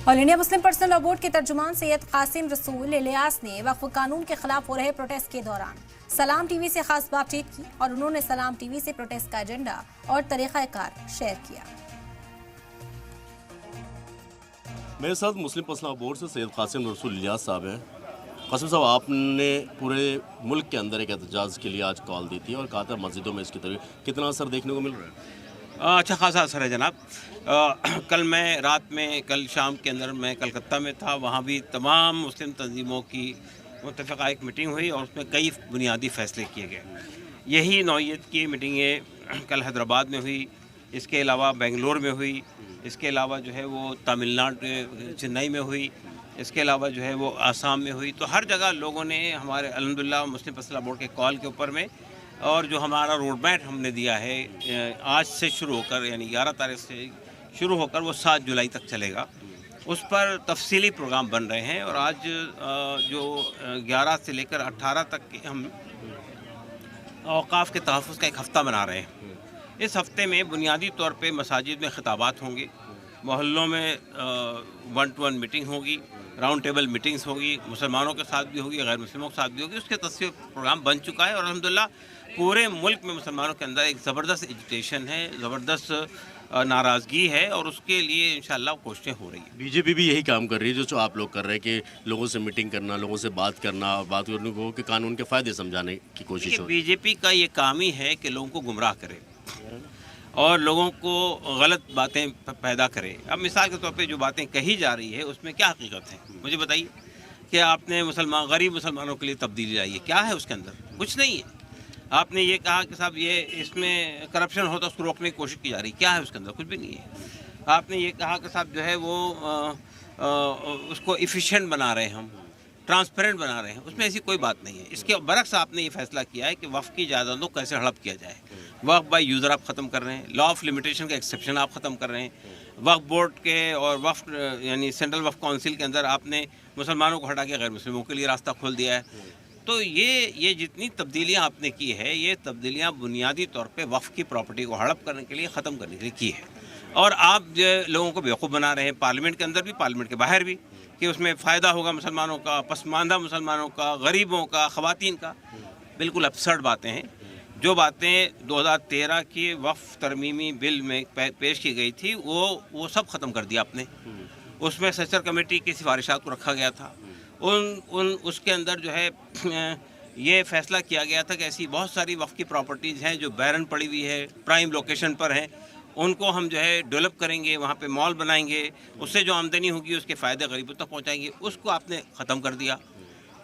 All India Muslim personal law board के तर्जुमान सैयद कासिम रसूल इलियास ने वक्फ कानून के खिलाफ हो रहे प्रोटेस्ट के दौरान सलाम टीवी से खास बातचीत की और उन्होंने सलाम टीवी से प्रोटेस्ट का एजेंडा और तरीक़ाकार शेयर किया। मेरे साथ मुस्लिम पर्सनल लॉ बोर्ड से सैयद कासिम रसूल इलियास साहब हैं। कासिम साहब, आपने पूरे मुल्क के अंदर एक एहतजाज के लिए आज कॉल दी थी और कहा था मस्जिदों में इसकी तरफ कितना असर देखने को मिल रहा है? अच्छा खासा असर है जनाब। कल मैं रात में कल शाम के अंदर मैं कलकत्ता में था, वहाँ भी तमाम मुस्लिम तंजीमों की मुत्तफ़क़ा एक मीटिंग हुई और उसमें कई बुनियादी फ़ैसले किए गए। यही नौइयत की मीटिंगें कल हैदराबाद में हुई, इसके अलावा बेंगलोर में हुई, इसके अलावा जो है वो तमिलनाडु चेन्नई में हुई, इसके अलावा जो है वो आसाम में हुई। तो हर जगह लोगों ने हमारे अल्हम्दुलिल्लाह मुस्लिम पर्सनल लॉ बोर्ड के कॉल के ऊपर में और जो हमारा रोड मैप हमने दिया है आज से शुरू होकर यानी 11 तारीख से शुरू होकर वो 7 जुलाई तक चलेगा, उस पर तफसीली प्रोग्राम बन रहे हैं। और आज जो 11 से लेकर 18 तक के हम औक़ाफ़ के तहफ़्फ़ुज़ का एक हफ़्ता मना रहे हैं। इस हफ़्ते में बुनियादी तौर पे मसाजिद में खिताबात होंगे, मोहल्लों में 1-to-1 मीटिंग होगी, राउंड टेबल मीटिंग्स होगी, मुसलमानों के साथ भी होगी, गैर मुस्लिमों के साथ भी होगी। उसके तस्वीर प्रोग्राम बन चुका है और अल्हम्दुलिल्लाह पूरे मुल्क में मुसलमानों के अंदर एक ज़बरदस्त एजिटेशन है, ज़बरदस्त नाराज़गी है और उसके लिए इंशाअल्लाह कोशिशें हो रही हैं। बीजेपी भी यही काम कर रही है जो आप लोग कर रहे हैं कि लोगों से मीटिंग करना, लोगों से बात करना, बात करने को कि कानून के फ़ायदे समझाने की कोशिश हो रही है। बीजेपी का ये काम ही है कि लोगों को गुमराह करे और लोगों को गलत बातें पैदा करे। अब मिसाल के तौर पे जो बातें कही जा रही है उसमें क्या हकीकत है, मुझे बताइए कि आपने गरीब मुसलमानों के लिए तब्दीली लाई है, क्या है उसके अंदर? कुछ नहीं है। आपने ये कहा कि साहब ये इसमें करप्शन होता है, उसको रोकने की कोशिश की जा रही है, क्या है उसके अंदर? कुछ भी नहीं है। आपने ये कहा कि साहब जो है वो उसको एफिशिएंट बना रहे हैं, हम ट्रांसपेरेंट बना रहे हैं, उसमें ऐसी कोई बात नहीं है। इसके बरक्स आपने ये फैसला किया है कि वक्फ की जायदादों को कैसे हड़प किया जाए। वक्फ बाय यूज़र आप ख़त्म कर रहे हैं, लॉ ऑफ लिमिटेशन का एक्सेप्शन आप ख़त्म कर रहे हैं, वक्फ बोर्ड के और वक्फ यानी सेंट्रल वक्फ काउंसिल के अंदर आपने मुसलमानों को हटा के गैर मुस्लिमों के लिए रास्ता खोल दिया है। तो ये जितनी तब्दीलियाँ आपने की है, ये तब्दीलियाँ बुनियादी तौर पे वक्फ की प्रॉपर्टी को हड़प करने के लिए, ख़त्म करने के लिए की है। और आप जो लोगों को बेवकूफ़ बना रहे हैं, पार्लियामेंट के अंदर भी, पार्लियामेंट के बाहर भी, कि उसमें फ़ायदा होगा मुसलमानों का, पसमानदा मुसलमानों का, गरीबों का, ख़वातीन का। बिल्कुल अपसर्ड बातें हैं। जो बातें 2013 की वक्फ तरमीमी बिल में पेश की गई थी वो सब ख़त्म कर दिया आपने। उसमें सेंसर कमेटी की सिफारिशात को रखा गया था। उसके अंदर जो है ये फ़ैसला किया गया था कि ऐसी बहुत सारी वक्फ की प्रॉपर्टीज़ हैं जो बैरन पड़ी हुई है, प्राइम लोकेशन पर हैं, उनको हम जो है डेवलप करेंगे, वहाँ पे मॉल बनाएंगे, उससे जो आमदनी होगी उसके फ़ायदे गरीबों तक पहुँचाएंगे। उसको आपने ख़त्म कर दिया।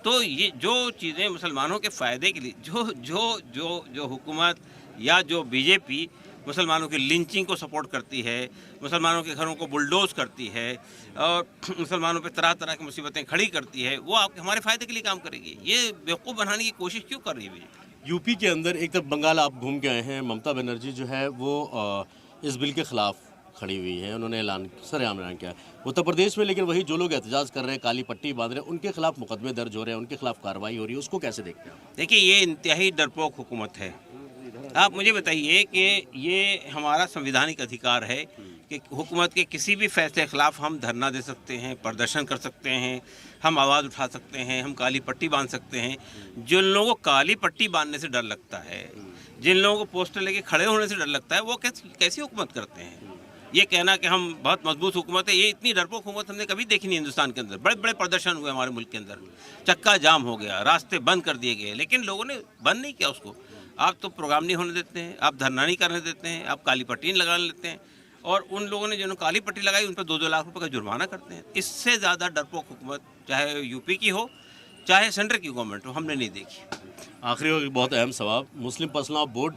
तो ये जो चीज़ें मुसलमानों के फ़ायदे के लिए जो हुकूमत या जो बीजेपी मुसलमानों की लिंचिंग को सपोर्ट करती है, मुसलमानों के घरों को बुलडोज़ करती है और मुसलमानों पे तरह तरह की मुसीबतें खड़ी करती है, वो हमारे फ़ायदे के लिए काम करेगी। ये बेवकूफ़ बनाने की कोशिश क्यों कर रही है बीजेपी? यूपी के अंदर एक तरफ बंगाल आप घूम के आए हैं, ममता बनर्जी जो है वो इस बिल के ख़िलाफ़ खड़ी हुई है, उन्होंने सरेआम ऐलान किया है। उत्तर प्रदेश में लेकिन वही जो लोग एहतजाज कर रहे हैं, काली पट्टी बांध रहे हैं, उनके खिलाफ मुकदमे दर्ज हो रहे हैं, उनके खिलाफ कार्रवाई हो रही है, उसको कैसे देखते हैं? देखिए, ये इंतहाई डरपोक हुकूमत है। आप मुझे बताइए कि ये हमारा संवैधानिक अधिकार है कि हुकूमत के किसी भी फैसले के खिलाफ हम धरना दे सकते हैं, प्रदर्शन कर सकते हैं, हम आवाज़ उठा सकते हैं, हम काली पट्टी बांध सकते हैं। जिन लोगों को काली पट्टी बांधने से डर लगता है, जिन लोगों को पोस्टर लेके खड़े होने से डर लगता है, वो कैसी हुकूमत करते हैं? ये कहना कि हम बहुत मजबूत हुकूमत है, ये इतनी डरपोक हुकूमत हमने कभी देखी नहीं हिंदुस्तान के अंदर। बड़े बड़े प्रदर्शन हुए हमारे मुल्क के अंदर, चक्का जाम हो गया, रास्ते बंद कर दिए गए, लेकिन लोगों ने बंद नहीं किया उसको। आप तो प्रोग्राम नहीं होने देते हैं, आप धरना नहीं करने देते हैं, आप काली पट्टी लगा लेते हैं और उन लोगों ने जिन्होंने काली पट्टी लगाई उन पर 2-2 लाख रुपए का जुर्माना करते हैं। इससे ज़्यादा डरपोक हुकूमत चाहे यूपी की हो चाहे सेंटर की गवर्नमेंट हो, हमने नहीं देखी। आखिरी और बहुत अहम सवाल, मुस्लिम पर्सनल लॉ बोर्ड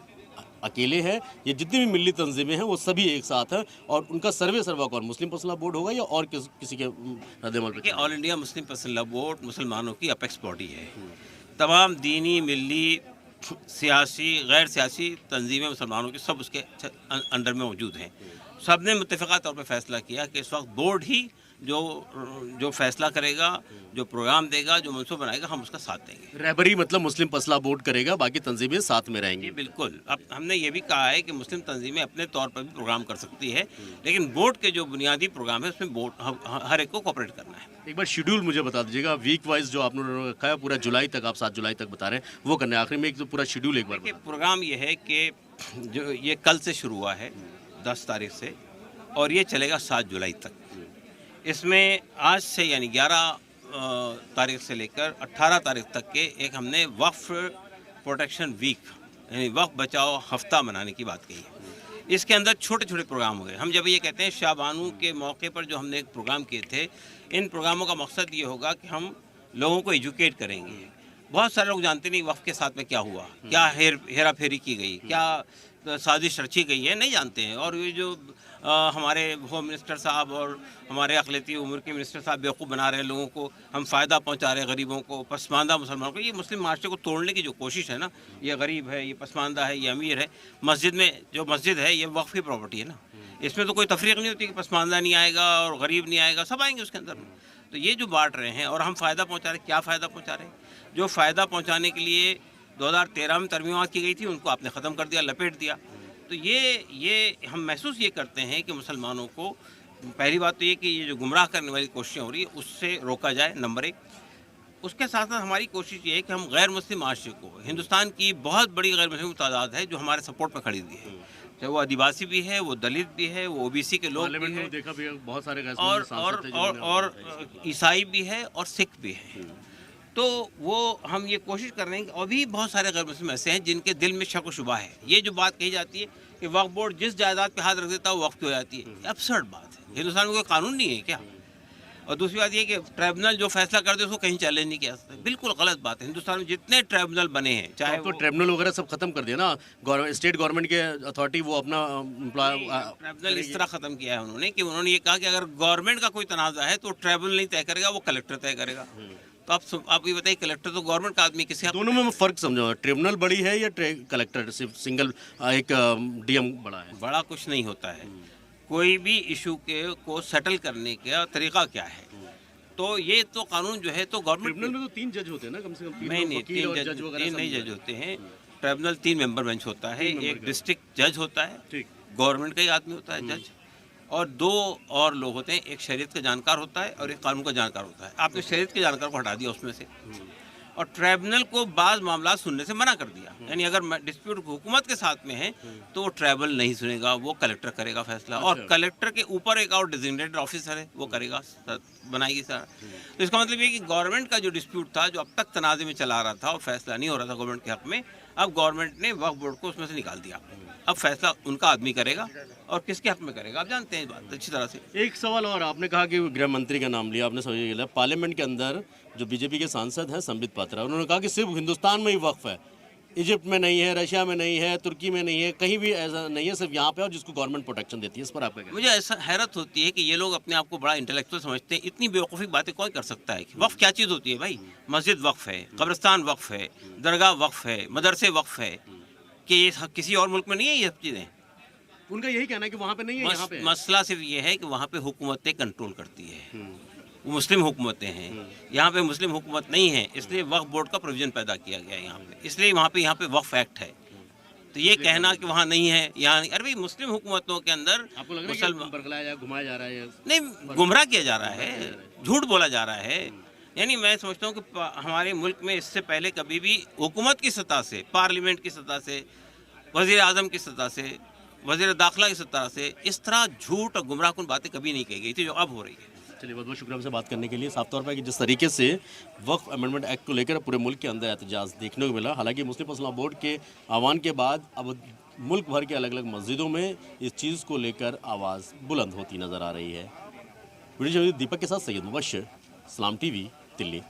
अकेले हैं, ये जितनी भी मिली तंजीमें हैं वो सभी एक साथ हैं और उनका सर्वा कौन, मुस्लिम पर्सनल लॉ बोर्ड होगा या और किसी के रद्द-ए-अमल पे? All India Muslim personal law board मुसलमानों की अपेक्स बॉडी है। तमाम दीनी, मिली, सियासी, गैर सियासी तंजीमें मुसलमानों की सब उसके अंडर में मौजूद हैं। सब ने मुत्तफ़क़ा तौर पर फैसला किया कि इस वक्त बोर्ड ही जो फैसला करेगा, जो प्रोग्राम देगा, जो मंसूब बनाएगा, हम उसका साथ देंगे। रहबरी मतलब मुस्लिम मसला बोर्ड करेगा, बाकी तंजीमें साथ में रहेंगी। जी बिल्कुल। अब हमने ये भी कहा है कि मुस्लिम तंजीमें अपने तौर पर भी प्रोग्राम कर सकती है, लेकिन बोर्ड के जो बुनियादी प्रोग्राम है उसमें बोर्ड हर एक को कोऑपरेट करना है। एक बार शेड्यूल मुझे बता दीजिएगा, वीक वाइज जो आपने रखा है पूरा जुलाई तक, आप 7 जुलाई तक बता रहे हैं, वो करना है। आखिर में एक तो पूरा शेड्यूल एक बार देखिए, प्रोग्राम ये है कि जो ये कल से शुरू हुआ है 10 तारीख से, और ये चलेगा 7 जुलाई तक। इसमें आज से यानी 11 तारीख से लेकर 18 तारीख तक के एक हमने वक्फ प्रोटेक्शन वीक यानी वक्फ बचाओ हफ्ता मनाने की बात कही है। इसके अंदर छोटे छोटे प्रोग्राम हो गए। हम जब ये कहते हैं शाबानू के मौके पर जो हमने एक प्रोग्राम किए थे, इन प्रोग्रामों का मकसद ये होगा कि हम लोगों को एजुकेट करेंगे। बहुत सारे लोग जानते नहीं वक्फ के साथ में क्या हुआ, क्या हेरा फेरी की गई, क्या साजिश रची गई है, नहीं जानते हैं। और ये जो हमारे होम मिनिस्टर साहब और हमारे अक़लियती उम्र के मिनिस्टर साहब बेवकूफ़ बना रहे हैं लोगों को, हम फ़ायदा पहुंचा रहे हैं गरीबों को, पसमानदा मुसलमानों को। ये मुस्लिम माशरे को तोड़ने की जो कोशिश है ना, ये गरीब है, ये पसमानदा है, ये अमीर है। मस्जिद में जो मस्जिद है ये वक्फ की प्रॉपर्टी है ना, इसमें तो कोई तफरीक नहीं होती कि पसमानदा नहीं आएगा और गरीब नहीं आएगा, सब आएंगे उसके अंदर। तो ये जो बांट रहे हैं और हम फ़ायदा पहुँचा रहे हैं, क्या फ़ायदा पहुँचा रहे हैं? जो फ़ायदा पहुँचाने के लिए 2013 में तरमीमात की गई थी, उनको आपने ख़त्म कर दिया, लपेट दिया। तो ये हम महसूस ये करते हैं कि मुसलमानों को पहली बात तो ये कि ये जो गुमराह करने वाली कोशिशें हो रही है उससे रोका जाए, नंबर 1। उसके साथ साथ हमारी कोशिश ये है कि हम गैर मुस्लिम माशरे को, हिंदुस्तान की बहुत बड़ी गैर मुस्लिम तादाद है जो हमारे सपोर्ट पर खड़ी हुई है, चाहे वो आदिवासी भी है, वो दलित भी है, वो ओबीसी के लोग भी हैं, देखा भी बहुत सारे और ईसाई भी है और सिख भी है। तो वो हम ये कोशिश कर रहे हैं कि अभी बहुत सारे गैर मुस्लिम ऐसे हैं जिनके दिल में शक व शुबा है। ये जो बात कही जाती है कि वक्फ बोर्ड जिस जायदाद पे हाथ रख देता है वो वक्फ की हो जाती है, ये अब्सर्ड बात है। हिंदुस्तान में कोई कानून नहीं है क्या? और दूसरी बात ये कि ट्राइब्यूनल जो फैसला कर दे उसको कहीं चैलेंज नहीं किया सकता, बिल्कुल गलत बात है। हिंदुस्तान में जितने ट्राइब्यूनल बने हैं, चाहे तो ट्राइब्यूनल वगैरह सब खत्म कर दिया ना, स्टेट गवर्नमेंट के अथॉरिटी वो अपना ट्राइब्यूनल इस तरह खत्म किया है उन्होंने कि उन्होंने ये कहा कि अगर गवर्नमेंट का कोई तनाज़ा है तो ट्राइब्यूनल नहीं तय करेगा, वो कलेक्टर तय करेगा। तो आप ये बताइए, कलेक्टर तो गवर्नमेंट का आदमी, किसी दोनों में फ़र्क समझो, ट्रिब्यूनल बड़ी है या कलेक्टर सिर्फ सिंगल एक डीएम बड़ा है? बड़ा कुछ नहीं होता है। कोई भी इशू को सेटल करने का तरीका क्या है? तो ये तो कानून जो है तो गवर्नमेंट, ट्रिब्यूनल में तो 3 जज होते हैं ना, कम से कम 3 नहीं 3 जज होते हैं। ट्रिब्यूनल 3 मेंबर बेंच होता है, एक डिस्ट्रिक्ट जज होता है, गवर्नमेंट का ही आदमी होता है जज, और 2 और लोग होते हैं, एक शरीयत का जानकार होता है और एक कानून का जानकार होता है। आपने शरीयत के जानकार को हटा दिया उसमें से, और ट्राइब्यूनल को बाज़ मामला सुनने से मना कर दिया। यानी अगर डिस्प्यूट हुकूमत के साथ में है तो वो ट्राइब्यूनल नहीं सुनेगा, वो कलेक्टर करेगा फैसला। और कलेक्टर के ऊपर एक और डिजिग्नेटेड ऑफिसर है, वो करेगा, बनाएगी सारा। तो इसका मतलब ये कि गवर्नमेंट का जो डिस्प्यूट था, जो अब तक तनाज़े में चला रहा था और फैसला नहीं हो रहा था गवर्नमेंट के हक़ में, अब गवर्नमेंट ने वक्फ बोर्ड को उसमें से निकाल दिया। अब फैसला उनका आदमी करेगा, और किसके हक़ में करेगा आप जानते हैं इस बात अच्छी तरह से। एक सवाल और, आपने कहा कि गृह मंत्री का नाम लिया आपने, समझिए पार्लियामेंट के अंदर जो बीजेपी के सांसद हैं संबित पात्रा, उन्होंने कहा कि सिर्फ हिंदुस्तान में ही वक्फ है, इजिप्ट में नहीं है, रशिया में नहीं है, तुर्की में नहीं है, कहीं भी ऐसा नहीं है, सिर्फ यहाँ पे, और जिसको गवर्नमेंट प्रोटेक्शन देती है। इस पर आपका क्या? मुझे ऐसा हैरत होती है कि ये लोग अपने आप को बड़ा इंटेलेक्चुअल समझते हैं। इतनी बेवकूफ़ी बातें कौन कर सकता है? वक्फ क्या चीज़ होती है भाई? मस्जिद वक्फ है, कब्रिस्तान वक्फ है, दरगाह वक्फ है, मदरसे वक्फ है, कि ये किसी और मुल्क में नहीं है ये सब चीज़ें? उनका यही कहना है कि वहाँ पे नहीं है, यहाँ पे। मसला सिर्फ ये है कि वहाँ पे हुकूमतें कंट्रोल करती है, वो मुस्लिम हुकूमतें हैं, यहाँ पे मुस्लिम हुकूमत नहीं है, इसलिए वक्फ बोर्ड का प्रोविजन पैदा किया गया है यहाँ पे, इसलिए वहाँ पे वक्फ एक्ट है। तो ये कहना कि वहाँ नहीं है, यहाँ नहीं, अरे भाई मुस्लिम हुकूमतों के अंदर आपको लग रहा है कि बरगलाया जा, घुमाया जा रहा है? नहीं, गुमराह किया जा रहा है, झूठ बोला जा रहा है। यानी मैं समझता हूँ कि हमारे मुल्क में इससे पहले कभी भी हुकूमत की सतह से, पार्लियामेंट की सतह से, वज़ीर आज़म की सतह से, वज़ीर दाखिला की सतह से इस तरह झूठ और गुमराहकुन बातें कभी नहीं कही गई थी जो अब हो रही है। चलिए, बहुत बहुत शुक्रिया हमसे बात करने के लिए। साफ तौर पर कि जिस तरीके से वक्फ अमेंडमेंट एक्ट को लेकर पूरे मुल्क के अंदर एहतजाज देखने को मिला, हालांकि मुस्लिम मसला बोर्ड के आह्वान के बाद अब मुल्क भर के अलग अलग मस्जिदों में इस चीज़ को लेकर आवाज़ बुलंद होती नज़र आ रही है। वीडियो दीपक के साथ सैयद मुबश्शिर, सलाम टीवी, दिल्ली।